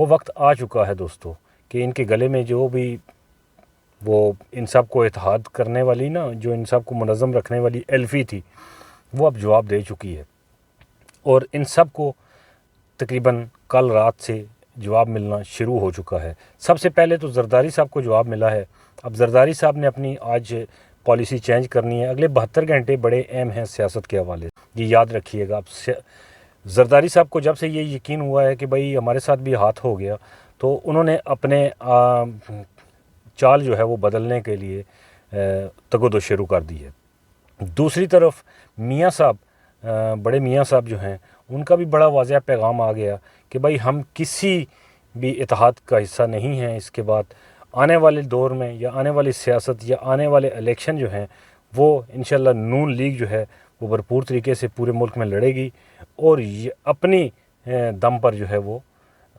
وہ وقت آ چکا ہے دوستو کہ ان کے گلے میں جو بھی وہ ان سب کو اتحاد کرنے والی نا، جو ان سب کو منظم رکھنے والی ایلفی تھی، وہ اب جواب دے چکی ہے، اور ان سب کو تقریباً کل رات سے جواب ملنا شروع ہو چکا ہے۔ سب سے پہلے تو زرداری صاحب کو جواب ملا ہے۔ اب زرداری صاحب نے اپنی آج پالیسی چینج کرنی ہے۔ اگلے 72 گھنٹے بڑے اہم ہیں سیاست کے حوالے سے، یہ یاد رکھیے گا۔ اب زرداری صاحب کو جب سے یہ یقین ہوا ہے کہ بھائی ہمارے ساتھ بھی ہاتھ ہو گیا، تو انہوں نے اپنے چال جو ہے وہ بدلنے کے لیے تگودو شروع کر دی ہے۔ دوسری طرف میاں صاحب، بڑے میاں صاحب جو ہیں، ان کا بھی بڑا واضح پیغام آ گیا کہ بھائی ہم کسی بھی اتحاد کا حصہ نہیں ہیں۔ اس کے بعد آنے والے دور میں یا آنے والی سیاست یا آنے والے الیکشن جو ہیں، وہ انشاءاللہ نون لیگ جو ہے وہ بھرپور طریقے سے پورے ملک میں لڑے گی، اور اپنی دم پر جو ہے وہ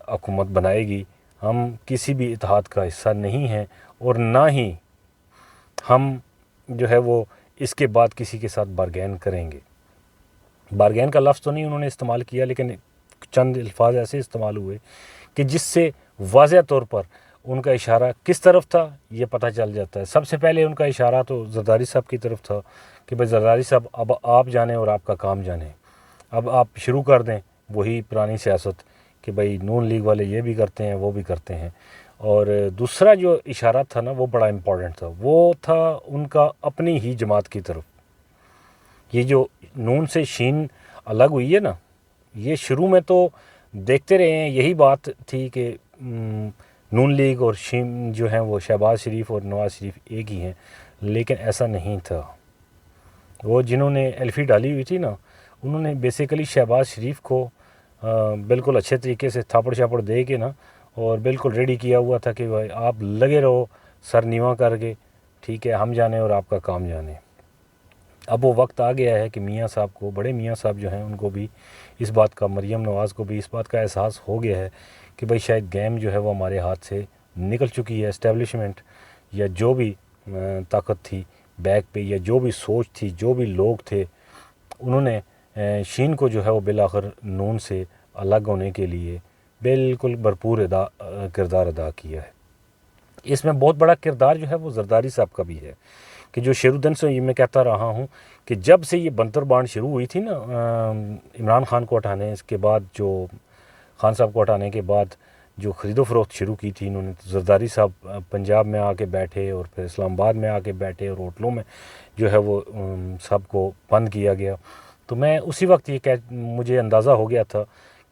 حکومت بنائے گی۔ ہم کسی بھی اتحاد کا حصہ نہیں ہیں، اور نہ ہی ہم جو ہے وہ اس کے بعد کسی کے ساتھ بارگین کریں گے۔ بارگین کا لفظ تو نہیں انہوں نے استعمال کیا، لیکن چند الفاظ ایسے استعمال ہوئے کہ جس سے واضح طور پر ان کا اشارہ کس طرف تھا یہ پتہ چل جاتا ہے۔ سب سے پہلے ان کا اشارہ تو زرداری صاحب کی طرف تھا کہ بھائی زرداری صاحب اب آپ جانیں اور آپ کا کام جانیں، اب آپ شروع کر دیں وہی پرانی سیاست کہ بھائی نون لیگ والے یہ بھی کرتے ہیں وہ بھی کرتے ہیں۔ اور دوسرا جو اشارہ تھا نا وہ بڑا امپورٹنٹ تھا، وہ تھا ان کا اپنی ہی جماعت کی طرف۔ یہ جو نون سے شین الگ ہوئی ہے نا، یہ شروع میں تو دیکھتے رہے ہیں یہی بات تھی کہ نون لیگ اور شین جو ہیں وہ شہباز شریف اور نواز شریف ایک ہی ہیں، لیکن ایسا نہیں تھا۔ وہ جنہوں نے ایلفی ڈالی ہوئی تھی نا، انہوں نے بیسیکلی شہباز شریف کو بالکل اچھے طریقے سے تھاپڑ شاپڑ دے کے نا، اور بالکل ریڈی کیا ہوا تھا کہ بھائی آپ لگے رہو سر نیواں کر کے، ٹھیک ہے ہم جانیں اور آپ کا کام جانیں۔ اب وہ وقت آ گیا ہے کہ میاں صاحب کو، بڑے میاں صاحب جو ہیں ان کو بھی اس بات کا، مریم نواز کو بھی اس بات کا احساس ہو گیا ہے کہ بھائی شاید گیم جو ہے وہ ہمارے ہاتھ سے نکل چکی ہے۔ اسٹیبلشمنٹ یا جو بھی طاقت تھی بیک پہ، یا جو بھی سوچ تھی، جو بھی لوگ تھے، انہوں نے شین کو جو ہے وہ بالآخر نون سے الگ ہونے کے لیے بالکل بھرپور کردار ادا کیا ہے۔ اس میں بہت بڑا کردار جو ہے وہ زرداری صاحب کا بھی ہے کہ جو شیرودن سے یہ میں کہتا رہا ہوں کہ جب سے یہ بنتر بانڈ شروع ہوئی تھی نا، عمران خان کو ہٹانے، اس کے بعد جو خان صاحب کو ہٹانے کے بعد جو خرید و فروخت شروع کی تھی انہوں نے، زرداری صاحب پنجاب میں آ کے بیٹھے اور پھر اسلام آباد میں آ کے بیٹھے اور ہوٹلوں میں جو ہے وہ سب کو بند کیا گیا۔ تو میں اسی وقت مجھے اندازہ ہو گیا تھا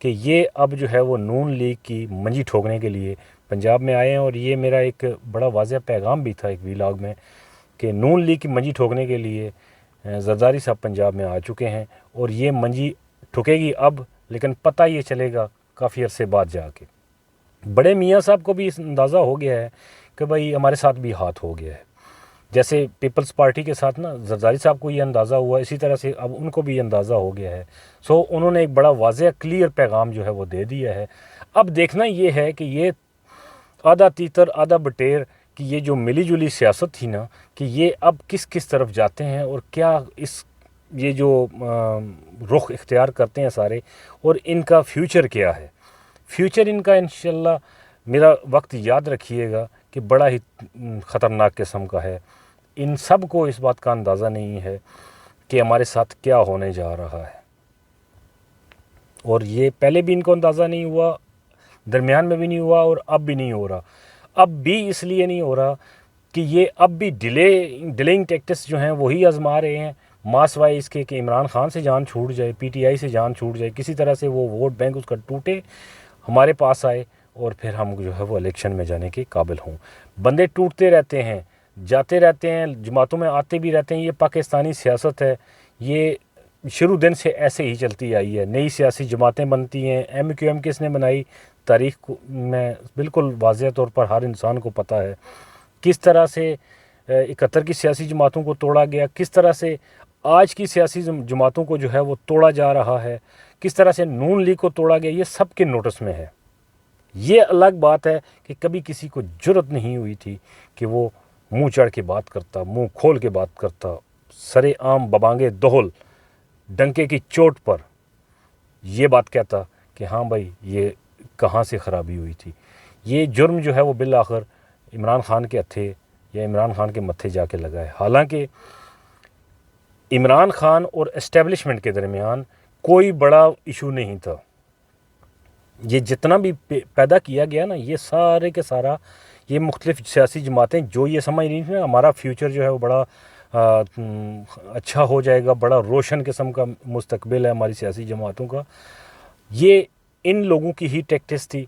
کہ یہ اب جو ہے وہ نون لیگ کی منجی ٹھوکنے کے لیے پنجاب میں آئے ہیں، اور یہ میرا ایک بڑا واضح پیغام بھی تھا ایک ویلاگ میں کہ نون لیگ کی منجی ٹھوکنے کے لیے زرداری صاحب پنجاب میں آ چکے ہیں، اور یہ منجی ٹھکے گی اب، لیکن پتہ یہ چلے گا کافی عرصے بعد جا کے۔ بڑے میاں صاحب کو بھی اس اندازہ ہو گیا ہے کہ بھائی ہمارے ساتھ بھی ہاتھ ہو گیا ہے، جیسے پیپلز پارٹی کے ساتھ نا زرداری صاحب کو یہ اندازہ ہوا، اسی طرح سے اب ان کو بھی یہ اندازہ ہو گیا ہے۔ سو انہوں نے ایک بڑا واضح کلیئر پیغام جو ہے وہ دے دیا ہے۔ اب دیکھنا یہ ہے کہ یہ آدھا تیتر آدھا بٹیر کہ یہ جو ملی جلی سیاست تھی نا، کہ یہ اب کس طرف جاتے ہیں، اور کیا یہ جو رخ اختیار کرتے ہیں سارے، اور ان کا فیوچر کیا ہے۔ فیوچر ان کا انشاءاللہ میرا وقت یاد رکھیے گا کہ بڑا ہی خطرناک قسم کا ہے۔ ان سب کو اس بات کا اندازہ نہیں ہے کہ ہمارے ساتھ کیا ہونے جا رہا ہے، اور یہ پہلے بھی ان کو اندازہ نہیں ہوا، درمیان میں بھی نہیں ہوا، اور اب بھی نہیں ہو رہا۔ اب بھی اس لیے نہیں ہو رہا کہ یہ اب بھی ڈیلنگ ٹیکٹس جو ہیں وہی آزما رہے ہیں، ماس وائے اس کے کہ عمران خان سے جان چھوٹ جائے، پی ٹی آئی سے جان چھوٹ جائے، کسی طرح سے وہ ووٹ بینک اس کا ٹوٹے، ہمارے پاس آئے، اور پھر ہم جو ہے وہ الیکشن میں جانے کے قابل ہوں۔ بندے ٹوٹتے رہتے ہیں، جاتے رہتے ہیں، جماعتوں میں آتے بھی رہتے ہیں۔ یہ پاکستانی سیاست ہے، یہ شروع دن سے ایسے ہی چلتی آئی ہے۔ نئی سیاسی جماعتیں بنتی ہیں، ایم کیو ایم کس نے بنائی، تاریخ میں بالکل واضح طور پر ہر انسان کو پتہ ہے کس طرح سے 71 کی سیاسی جماعتوں کو توڑا گیا، کس طرح سے آج کی سیاسی جماعتوں کو جو ہے وہ توڑا جا رہا ہے، کس طرح سے نون لیگ کو توڑا گیا، یہ سب کے نوٹس میں ہے۔ یہ الگ بات ہے کہ کبھی کسی کو جرت نہیں ہوئی تھی کہ وہ منہ چڑھ کے بات کرتا، منہ کھول کے بات کرتا، سرے عام ببانگے دہل ڈنکے کی چوٹ پر یہ بات کہتا کہ ہاں بھائی یہ کہاں سے خرابی ہوئی تھی. یہ جرم جو ہے وہ بالآخر عمران خان کے ہتھے یا عمران خان کے متھے جا کے لگا ہے. حالانکہ عمران خان اور اسٹیبلشمنٹ کے درمیان کوئی بڑا ایشو نہیں تھا. یہ جتنا بھی پیدا کیا گیا نا، یہ سارے کے سارا یہ مختلف سیاسی جماعتیں جو یہ سمجھ رہی تھیں ہمارا فیوچر جو ہے وہ بڑا اچھا ہو جائے گا، بڑا روشن قسم کا مستقبل ہے ہماری سیاسی جماعتوں کا، یہ ان لوگوں کی ہی ٹیکٹس تھی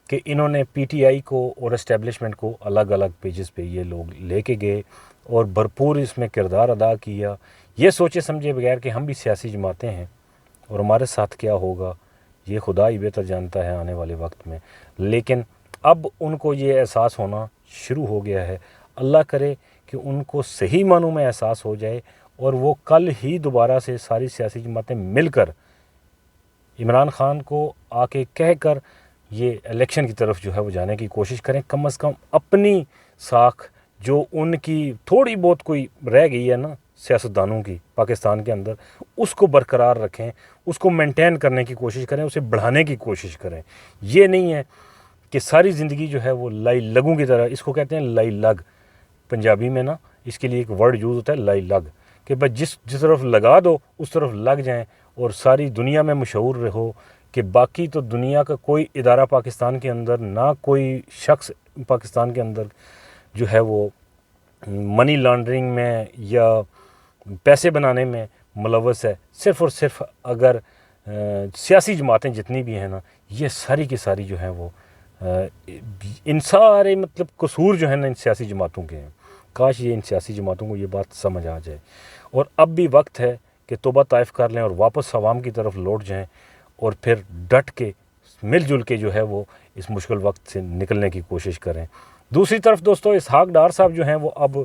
کہ انہوں نے پی ٹی آئی کو اور اسٹیبلشمنٹ کو الگ الگ پیجز پہ یہ لوگ لے کے گئے اور بھرپور اس میں کردار ادا کیا، یہ سوچے سمجھے بغیر کہ ہم بھی سیاسی جماعتیں ہیں اور ہمارے ساتھ کیا ہوگا یہ خدا ہی بہتر جانتا ہے آنے والے وقت میں. لیکن اب ان کو یہ احساس ہونا شروع ہو گیا ہے. اللہ کرے کہ ان کو صحیح معنوں میں احساس ہو جائے اور وہ کل ہی دوبارہ سے ساری سیاسی جماعتیں مل کر عمران خان کو آ کے کہہ کر یہ الیکشن کی طرف جو ہے وہ جانے کی کوشش کریں. کم از کم اپنی ساکھ جو ان کی تھوڑی بہت کوئی رہ گئی ہے نا سیاستدانوں کی پاکستان کے اندر، اس کو برقرار رکھیں، اس کو مینٹین کرنے کی کوشش کریں، اسے بڑھانے کی کوشش کریں. یہ نہیں ہے کہ ساری زندگی جو ہے وہ لائی لگوں کی طرح، اس کو کہتے ہیں لائی لگ پنجابی میں نا، اس کے لیے ایک ورڈ یوز ہوتا ہے لائی لگ، کہ بس جس طرف لگا دو اس طرف لگ جائیں اور ساری دنیا میں مشہور رہو کہ باقی تو دنیا کا کوئی ادارہ پاکستان کے اندر، نہ کوئی شخص پاکستان کے اندر جو ہے وہ منی لانڈرنگ میں یا پیسے بنانے میں ملوث ہے. صرف اور صرف اگر سیاسی جماعتیں جتنی بھی ہیں نا، یہ ساری کی ساری جو ہیں وہ ان سارے مطلب قصور جو ہیں نا ان سیاسی جماعتوں کے ہیں. کاش یہ ان سیاسی جماعتوں کو یہ بات سمجھ آ جائے اور اب بھی وقت ہے کہ توبہ طائف کر لیں اور واپس عوام کی طرف لوٹ جائیں اور پھر ڈٹ کے مل جل کے جو ہے وہ اس مشکل وقت سے نکلنے کی کوشش کریں. دوسری طرف دوستو اسحاق ڈار صاحب جو ہیں وہ اب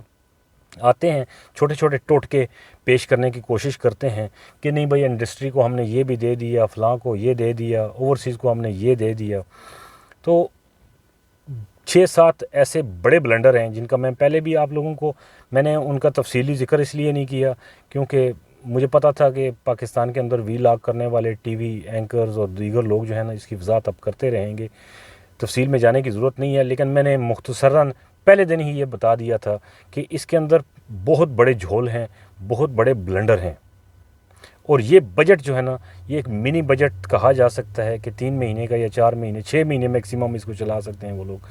آتے ہیں چھوٹے چھوٹے ٹوٹکے پیش کرنے کی کوشش کرتے ہیں کہ نہیں بھائی انڈسٹری کو ہم نے یہ بھی دے دیا، فلاں کو یہ دے دیا، اوورسیز کو ہم نے یہ دے دیا. تو 6-7 ایسے بڑے بلنڈر ہیں جن کا میں پہلے بھی آپ لوگوں کو میں نے ان کا تفصیلی ذکر اس لیے نہیں کیا کیونکہ مجھے پتا تھا کہ پاکستان کے اندر وی لاگ کرنے والے ٹی وی اینکرز اور دیگر لوگ جو ہیں نا اس کی وضاحت اب کرتے رہیں گے، تفصیل میں جانے کی ضرورت نہیں ہے. لیکن میں نے مختصراً پہلے دن ہی یہ بتا دیا تھا کہ اس کے اندر بہت بڑے جھول ہیں، بہت بڑے بلنڈر ہیں اور یہ بجٹ جو ہے نا یہ ایک منی بجٹ کہا جا سکتا ہے کہ 3 مہینے کا یا 4 مہینے 6 مہینے میکسیمم اس کو چلا سکتے ہیں وہ لوگ،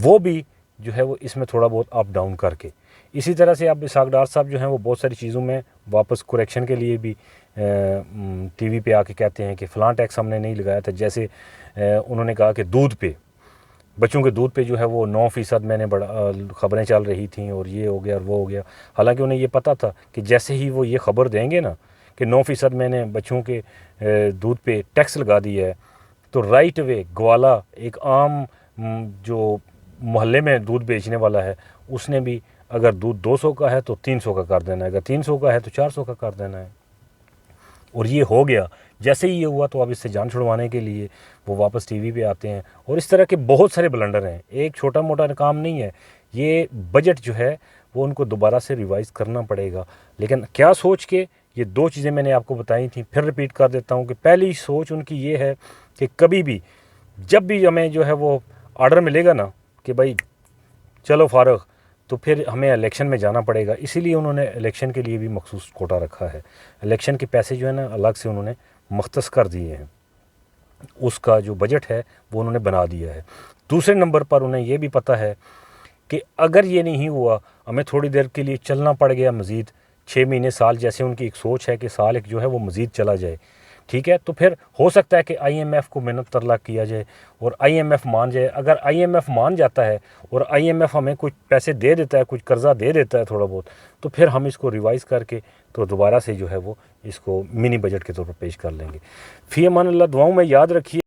وہ بھی جو ہے وہ اس میں تھوڑا بہت اپ ڈاؤن کر کے. اسی طرح سے اب اسحاق ڈار صاحب جو ہیں وہ بہت ساری چیزوں میں واپس کریکشن کے لیے بھی ٹی وی پہ آ کے کہتے ہیں کہ فلاں ٹیکس ہم نے نہیں لگایا تھا. جیسے انہوں نے کہا کہ دودھ پہ، بچوں کے دودھ پہ جو ہے وہ 9% میں نے بڑا خبریں چل رہی تھیں اور یہ ہو گیا اور وہ ہو گیا. حالانکہ انہیں یہ پتہ تھا کہ جیسے ہی وہ یہ خبر دیں گے نا کہ 9% میں نے بچوں کے دودھ پہ ٹیکس لگا دیا ہے تو رائٹ وے گوالا ایک عام جو محلے میں دودھ بیچنے والا ہے اس نے بھی اگر دودھ 200 کا ہے تو 300 کا کر دینا ہے، اگر 300 کا ہے تو 400 کا کر دینا ہے. اور یہ ہو گیا. جیسے ہی یہ ہوا تو اب اس سے جان چھڑوانے کے لیے وہ واپس ٹی وی پہ آتے ہیں اور اس طرح کے بہت سارے بلنڈر ہیں. ایک چھوٹا موٹا کام نہیں ہے، یہ بجٹ جو ہے وہ ان کو دوبارہ سے ریوائز کرنا پڑے گا. لیکن کیا سوچ کے، یہ 2 چیزیں میں نے آپ کو بتائی تھیں، پھر ریپیٹ کر دیتا ہوں کہ پہلی سوچ ان کی یہ ہے کہ کبھی بھی جب بھی ہمیں جو ہے وہ آرڈر ملے گا نا کہ بھائی چلو فارغ، تو پھر ہمیں الیکشن میں جانا پڑے گا. اسی لیے انہوں نے الیکشن کے لیے بھی مخصوص کوٹا رکھا ہے. الیکشن کے پیسے جو ہے نا الگ سے انہوں نے مختص کر دیے ہیں، اس کا جو بجٹ ہے وہ انہوں نے بنا دیا ہے. دوسرے نمبر پر انہیں یہ بھی پتہ ہے کہ اگر یہ نہیں ہوا ہمیں تھوڑی دیر کے لیے چلنا پڑ گیا مزید 6 مہینے سال، جیسے ان کی ایک سوچ ہے کہ سال ایک جو ہے وہ مزید چلا جائے، ٹھیک ہے، تو پھر ہو سکتا ہے کہ آئی ایم ایف کو منت ترلا کیا جائے اور آئی ایم ایف مان جائے. اگر آئی ایم ایف مان جاتا ہے اور آئی ایم ایف ہمیں کچھ پیسے دے دیتا ہے، کچھ قرضہ دے دیتا ہے تھوڑا بہت، تو پھر ہم اس کو ریوائز کر کے تو دوبارہ سے جو ہے وہ اس کو منی بجٹ کے طور پر پیش کر لیں گے. فی امان اللہ. دعاؤں میں یاد رکھیے.